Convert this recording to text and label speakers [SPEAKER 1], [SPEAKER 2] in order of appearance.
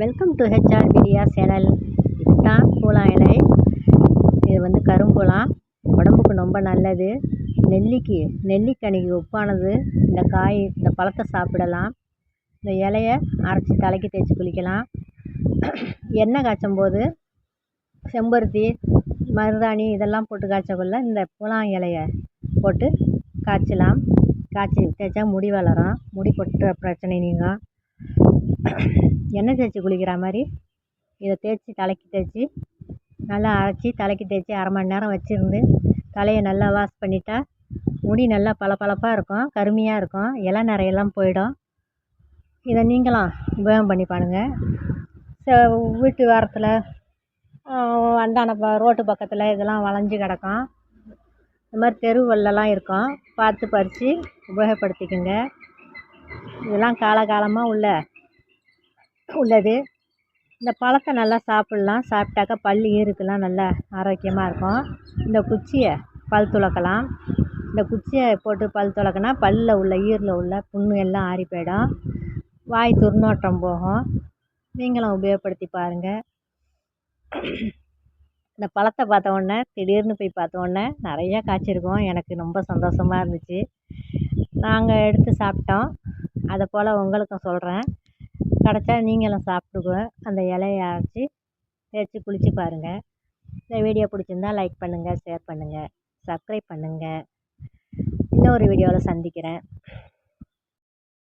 [SPEAKER 1] Welcome to HR media channel. இதுதான் பூலாம் இலை. இது வந்து கரும்பூலாம், உடம்புக்கு ரொம்ப நல்லது. நெல்லிக்கனிக்கு ஒப்பானது. இந்த பழத்தை சாப்பிடலாம். இந்த இலையை அரைச்சி தலைக்கு தேய்ச்சி குளிக்கலாம். எண்ணெய் காய்ச்சும் போது செம்பருத்தி, மருதாணி இதெல்லாம் போட்டு காய்ச்சக்குள்ள இந்த பூலாம் இலையை போட்டு காய்ச்சலாம். காய்ச்சி தேய்ச்சா முடி வளரும், முடி கொட்டுற பிரச்சனை நீங்கும். எண்ணெய் தேய்ச்சி குளிக்கிற மாதிரி இதை தலைக்கு தேய்ச்சி நல்லா அரைச்சி தலைக்கு தேய்ச்சி அரை மணி நேரம் வச்சுருந்து தலையை நல்லா வாஷ் பண்ணிட்டா முடி நல்லா பளபளப்பாக இருக்கும், கருமையாக இருக்கும், இலை நிறையெல்லாம் போயிடும். இதை நீங்களும் உபயோகம் பண்ணி பாருங்கள். வீட்டு வாரத்தில் ரோட்டு பக்கத்தில் இதெல்லாம் வளைஞ்சி கிடக்கும். இந்த மாதிரி தெருவெல்லாம் இருக்கும், பார்த்து பறித்து உபயோகப்படுத்திக்கோங்க. இதெல்லாம் காலகாலமாக உள்ளது. இந்த பழத்தை நல்லா சாப்பிட்லாம். சாப்பிட்டாக்கா பல் ஈருக்கெல்லாம் நல்லா ஆரோக்கியமாக இருக்கும். இந்த குச்சியை பல் துலக்கலாம். இந்த குச்சியை போட்டு பல் துலக்கினா பல்லில் உள்ள ஈரில் உள்ள புண்ணு எல்லாம் ஆறி போயிடும், வாய் துர்நாற்றம் போகும். நீங்களும் உபயோகப்படுத்தி பாருங்கள். இந்த பழத்தை பார்த்த உடனே திடீர்னு போய் பார்த்த உடனே நிறையா காய்ச்சிருக்கோம். எனக்கு ரொம்ப சந்தோஷமாக இருந்துச்சு. நாங்கள் எடுத்து சாப்பிட்டோம். அதை போல் உங்களுக்கும் சொல்கிறேன். கிடச்சா நீங்களும் சாப்பிட்டுக்குங்க. அந்த இலையை அரைச்சி தேய்ச்சி குளித்து பாருங்கள். இந்த வீடியோ பிடிச்சிருந்தா லைக் பண்ணுங்கள், ஷேர் பண்ணுங்கள், சப்ஸ்கிரைப் பண்ணுங்கள். இன்னொரு வீடியோவில் சந்திக்கிறேன்.